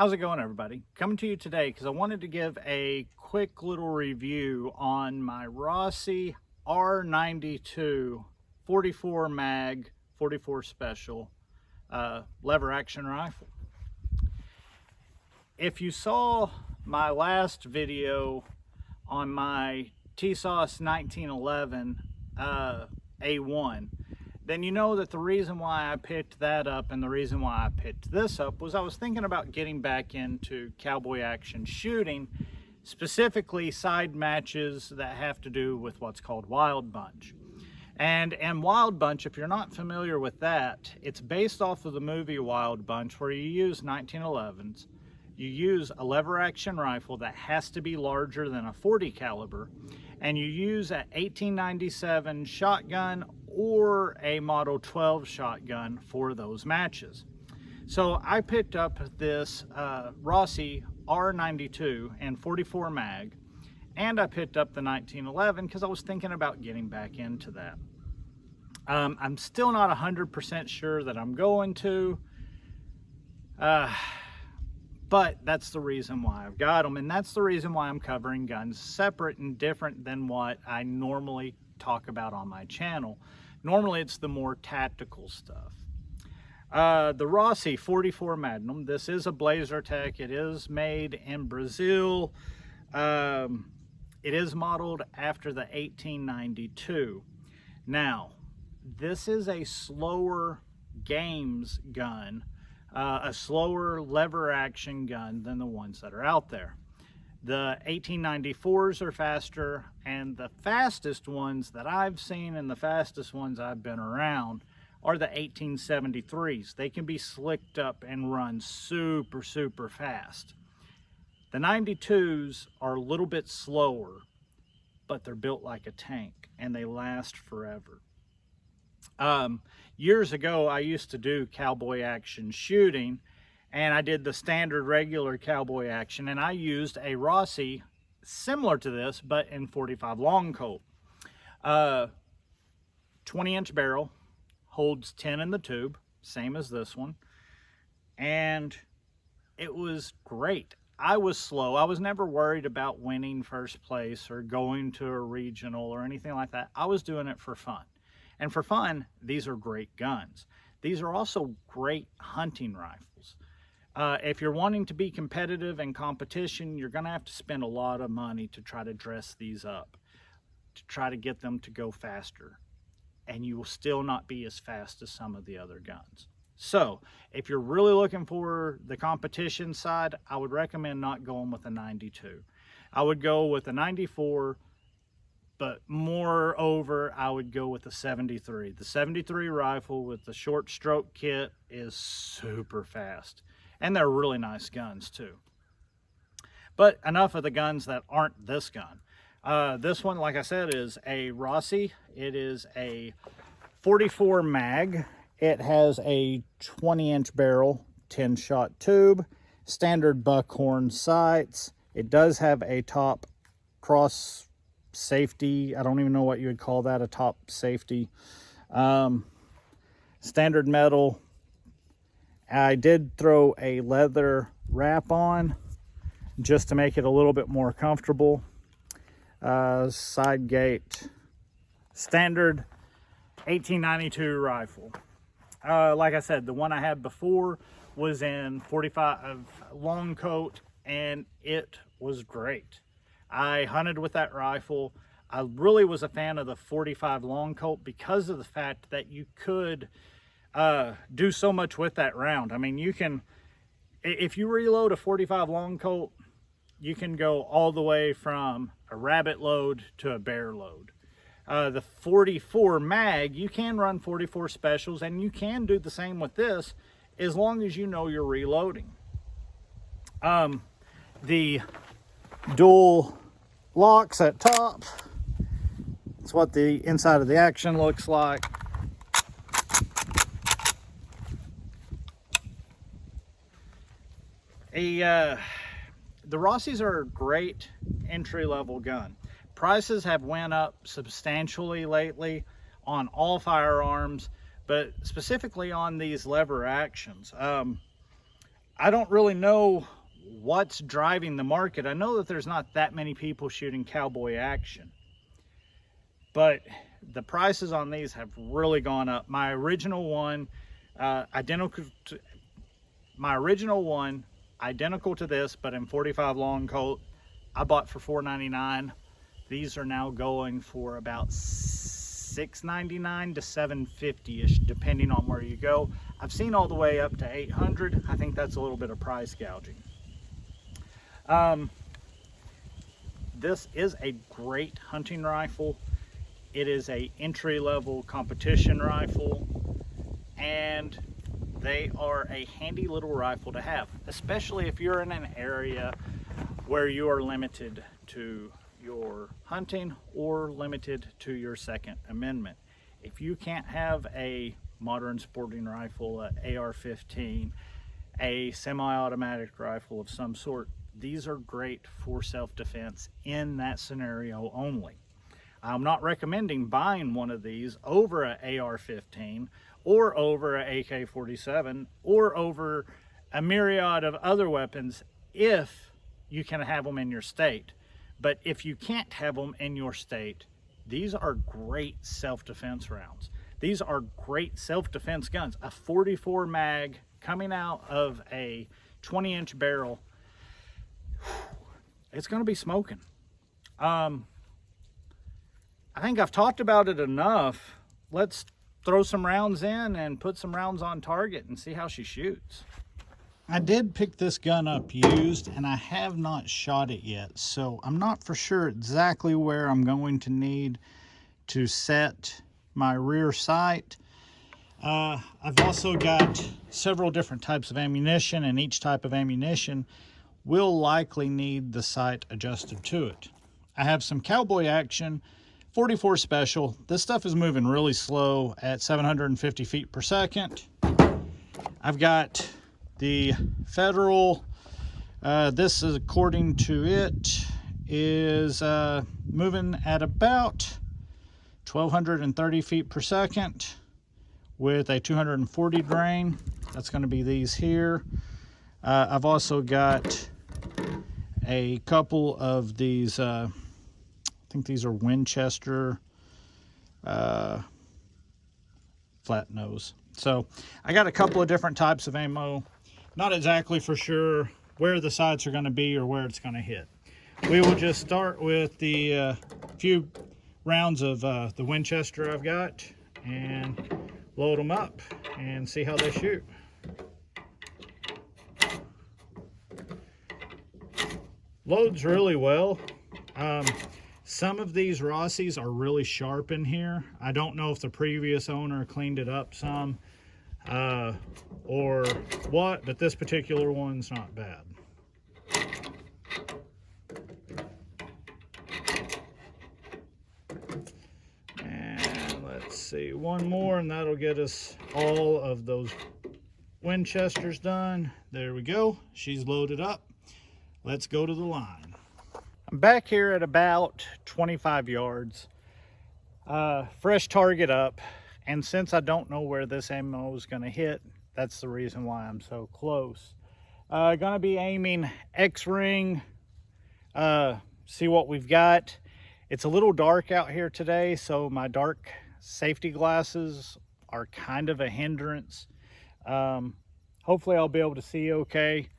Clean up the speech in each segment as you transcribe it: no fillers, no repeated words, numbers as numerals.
How's it going, everybody? Coming to you today because I wanted to give a quick little review on my Rossi R92 44 mag 44 special lever action rifle. If you saw my last video on my TSOS 1911 A1, then you know that the reason why I picked that up and the reason why I picked this up was I was thinking about getting back into cowboy action shooting, specifically side matches that have to do with what's called Wild Bunch. And Wild Bunch, if you're not familiar with that, it's based off of the movie Wild Bunch, where you use 1911s. You use a lever action rifle that has to be larger than a 40 caliber, and you use an 1897 shotgun or a Model 12 shotgun for those matches. So I picked up this Rossi R92 and 44 mag, and I picked up the 1911 because I was thinking about getting back into that. I'm still not 100% sure that I'm going to, but that's the reason why I've got them, and that's the reason why I'm covering guns separate and different than what I normally talk about on my channel. Normally it's the more tactical stuff. The Rossi 44 Magnum, this is a Blazer Tech. It is made in Brazil. It is modeled after the 1892. Now, this is a slower games gun, a slower lever action gun than the ones that are out there. The 1894s are faster, and the fastest ones that I've seen and the fastest ones I've been around are the 1873s. They can be slicked up and run super, super fast. The 92s are a little bit slower, but they're built like a tank and they last forever. Years ago, I used to do cowboy action shooting, and I did the standard regular cowboy action, and I used a Rossi similar to this, but in 45 long Colt. 20-inch barrel, holds 10 in the tube, same as this one, and it was great. I was slow. I was never worried about winning first place or going to a regional or anything like that. I was doing it for fun. And for fun, these are great guns. These are also great hunting rifles. If you're wanting to be competitive in competition, you're going to have to spend a lot of money to try to dress these up, to try to get them to go faster. And you will still not be as fast as some of the other guns. So, if you're really looking for the competition side, I would recommend not going with a 92. I would go with a 94, but moreover, I would go with the 73. The 73 rifle with the short stroke kit is super fast. And they're really nice guns too. But enough of the guns that aren't this gun. This one, like I said, is a Rossi. It is a 44 mag. It has a 20-inch barrel, 10-shot tube, standard buckhorn sights. It does have a top cross safety. I don't even know what you would call that, a top safety. Standard metal. I did throw a leather wrap on just to make it a little bit more comfortable. Side gate, standard 1892 rifle. Like I said, the one I had before was in 45 long coat, and it was great. I hunted with that rifle. I really was a fan of the 45 long coat because of the fact that you could do so much with that round. I mean, you can, if you reload a 45 long colt, you can go all the way from a rabbit load to a bear load. The 44 mag, you can run 44 specials, and you can do the same with this as long as you know you're reloading. The dual locks at top, that's what the inside of the action looks like. The Rossis are a great entry-level gun. Prices have went up substantially lately on all firearms, but specifically on these lever actions. I don't really know what's driving the market. I know that there's not that many people shooting cowboy action, but the prices on these have really gone up. My original one, identical to this, but in 45 long coat, I bought for $4.99. These are now going for about $6.99 to $7.50-ish, depending on where you go. I've seen all the way up to $800. I think that's a little bit of price gouging. This is a great hunting rifle. It is a entry-level competition rifle, and they are a handy little rifle to have, especially if you're in an area where you are limited to your hunting or limited to your Second Amendment. If you can't have a modern sporting rifle, an AR-15, a semi-automatic rifle of some sort, these are great for self-defense in that scenario only. I'm not recommending buying one of these over an AR-15 or over an AK-47 or over a myriad of other weapons if you can have them in your state. But if you can't have them in your state, these are great self-defense rounds. These are great self-defense guns. A 44 mag coming out of a 20-inch barrel, it's going to be smoking. I think I've talked about it enough. Let's throw some rounds in and put some rounds on target and see how she shoots. I did pick this gun up used, and I have not shot it yet, so I'm not for sure exactly where I'm going to need to set my rear sight. I've also got several different types of ammunition, and each type of ammunition will likely need the sight adjusted to it. I have some cowboy action 44 special. This stuff is moving really slow at 750 feet per second. I've got the Federal, this is, according to it, is moving at about 1230 feet per second with a 240 grain. That's going to be these here. I've also got a couple of these, I think these are Winchester flat nose. So I got a couple of different types of ammo. Not exactly for sure where the sights are going to be or where it's going to hit. We will just start with the few rounds of the Winchester I've got and load them up and see how they shoot. Loads really well. Some of these Rossies are really sharp in here. I don't know if the previous owner cleaned it up some or what, but this particular one's not bad. And let's see, one more and that'll get us all of those Winchesters done. There we go. She's loaded up. Let's go to the line. I'm back here at about 25 yards. Fresh target up. And since I don't know where this ammo is going to hit, that's the reason why I'm so close. Going to be aiming X-ring, see what we've got. It's a little dark out here today, so my dark safety glasses are kind of a hindrance. Hopefully I'll be able to see okay.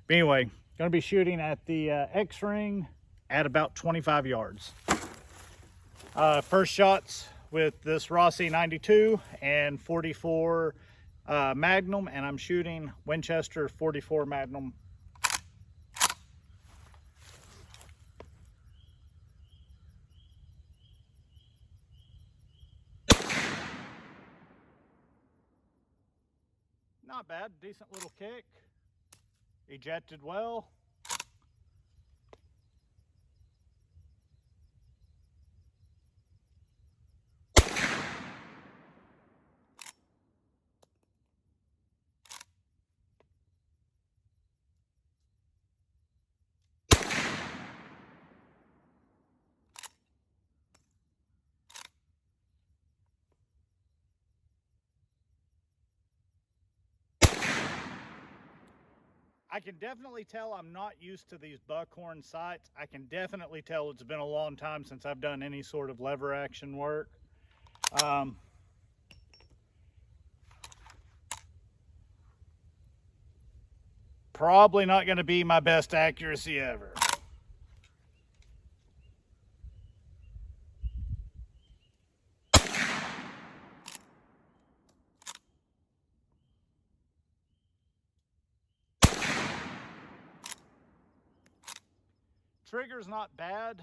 But anyway, going to be shooting at the X-ring at about 25 yards. First shots with this Rossi 92 and 44 Magnum, and I'm shooting Winchester 44 Magnum. Not bad, decent little kick. Ejected well. I can definitely tell I'm not used to these buckhorn sights. I can definitely tell it's been a long time since I've done any sort of lever action work. Probably not going to be my best accuracy ever. Trigger's not bad.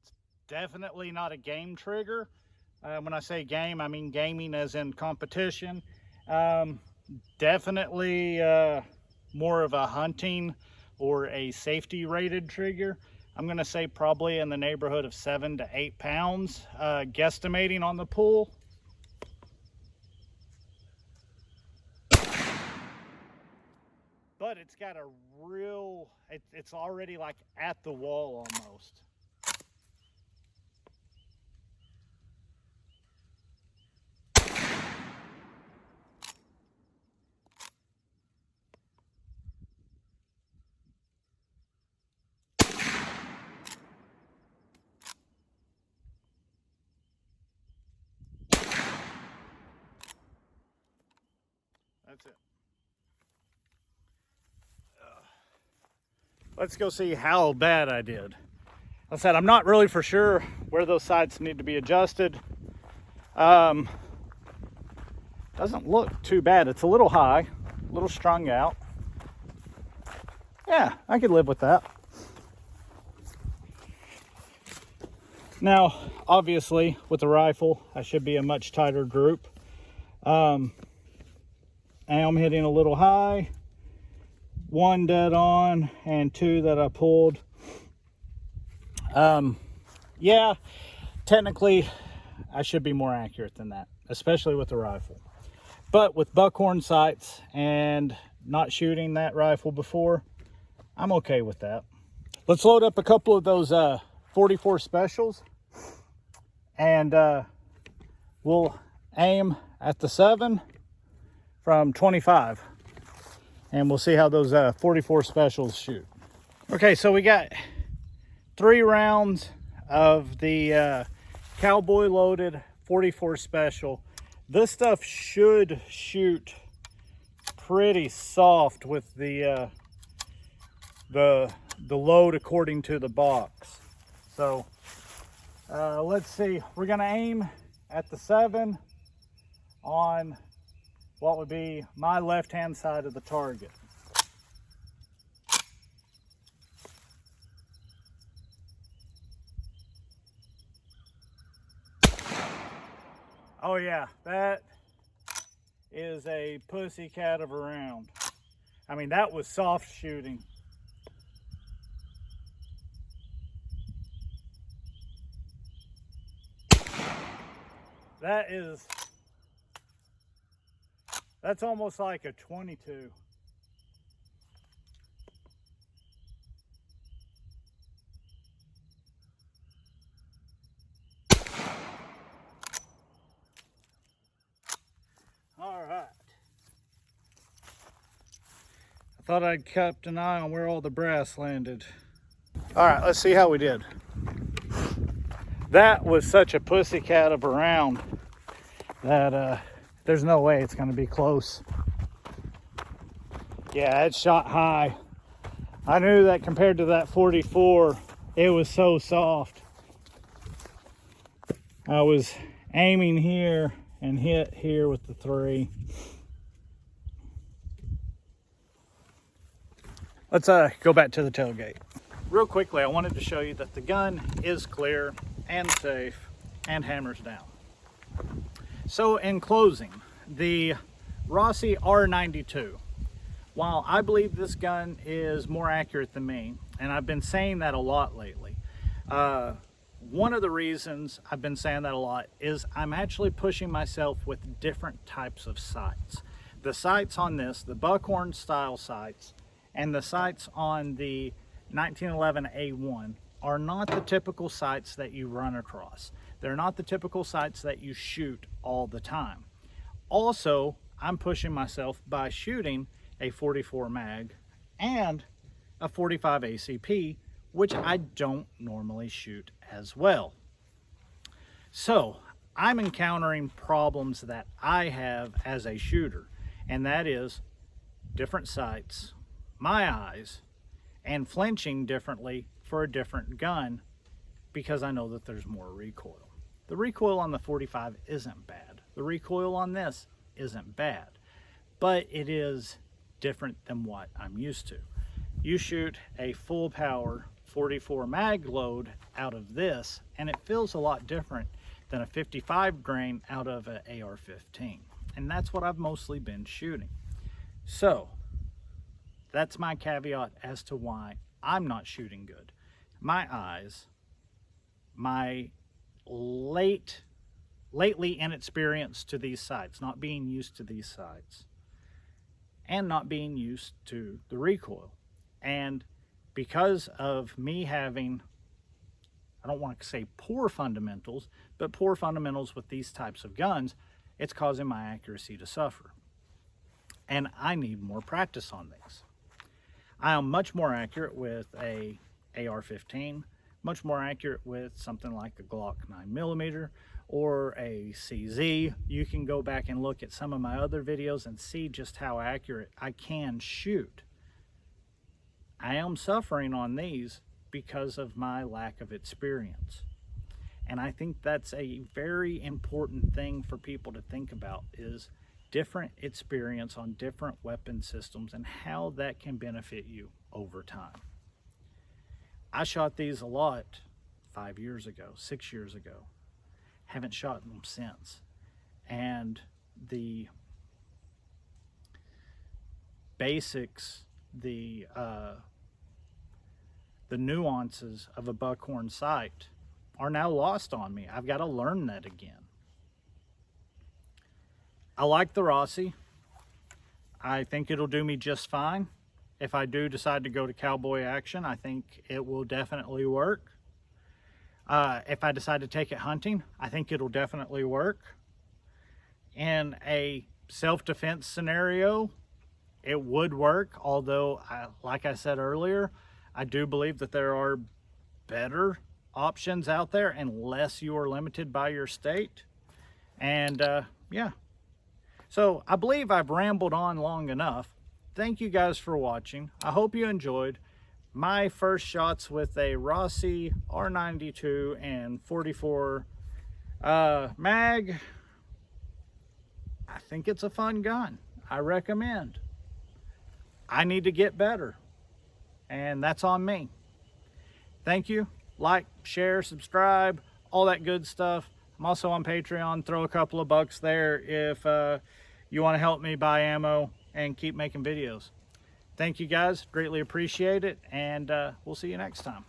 It's definitely not a game trigger. When I say game, I mean gaming as in competition. Definitely more of a hunting or a safety rated trigger. I'm going to say probably in the neighborhood of 7 to 8 pounds, guesstimating on the pull. But it's got a real, it's already like at the wall almost. That's it. Let's go see how bad I did. Like I said, I'm not really for sure where those sights need to be adjusted. Doesn't look too bad. It's a little high, a little strung out. Yeah, I could live with that. Now, obviously, with the rifle, I should be a much tighter group. I am hitting a little high. 1 dead on and 2 that I pulled. Yeah, technically I should be more accurate than that, especially with the rifle. But with buckhorn sights and not shooting that rifle before, I'm okay with that. Let's load up a couple of those 44 specials, and we'll aim at the 7 from 25. And we'll see how those 44 specials shoot. Okay, so we got 3 rounds of the cowboy loaded 44 special. This stuff should shoot pretty soft with the load according to the box. So let's see. We're gonna aim at the 7 on what would be my left-hand side of the target. Oh yeah, that is a pussycat of a round. I mean, that was soft shooting. That's almost like a 22. All right. I thought I'd kept an eye on where all the brass landed. All right, let's see how we did. That was such a pussycat of a round that there's no way it's going to be close. Yeah, it shot high. I knew that compared to that 44, it was so soft. I was aiming here and hit here with the 3. Let's go back to the tailgate. Real quickly, I wanted to show you that the gun is clear and safe and hammers down. So in closing, the Rossi R92, while I believe this gun is more accurate than me, and I've been saying that a lot lately, one of the reasons I've been saying that a lot is I'm actually pushing myself with different types of sights. The sights on this, the buckhorn style sights, and the sights on the 1911 A1 are not the typical sights that you run across. They're not the typical sights that you shoot all the time. Also, I'm pushing myself by shooting a 44 mag and a 45 ACP, which I don't normally shoot as well. So I'm encountering problems that I have as a shooter, and that is different sights, my eyes, and flinching differently for a different gun because I know that there's more recoil. The recoil on the 45 isn't bad. The recoil on this isn't bad, but it is different than what I'm used to. You shoot a full power 44 mag load out of this and it feels a lot different than a 55 grain out of an AR-15, and that's what I've mostly been shooting. So that's my caveat as to why I'm not shooting good. My eyes, my lately inexperience to these sights, not being used to these sights, and not being used to the recoil. And because of me having, I don't want to say poor fundamentals, but poor fundamentals with these types of guns, it's causing my accuracy to suffer. And I need more practice on these. I am much more accurate with a AR-15, much more accurate with something like a Glock 9mm or a CZ. You can go back and look at some of my other videos and see just how accurate I can shoot. I am suffering on these because of my lack of experience. And I think that's a very important thing for people to think about, is different experience on different weapon systems and how that can benefit you over time. I shot these a lot 5 years ago, 6 years ago. Haven't shot them since. And the basics, the nuances of a buckhorn sight are now lost on me. I've got to learn that again. I like the Rossi. I think it'll do me just fine. If I do decide to go to cowboy action, I think it will definitely work. If I decide to take it hunting, I think it'll definitely work. In a self-defense scenario, it would work, although, like I said earlier, I do believe that there are better options out there unless you are limited by your state. And yeah. So I believe I've rambled on long enough. Thank you guys for watching. I hope you enjoyed my first shots with a Rossi R92 and 44 mag. I think it's a fun gun. I recommend. I need to get better, and that's on me. Thank you. Like, share, subscribe, all that good stuff. I'm also on Patreon. Throw a couple of bucks there if you want to help me buy ammo and keep making videos. Thank you guys. Greatly appreciate it, and we'll see you next time.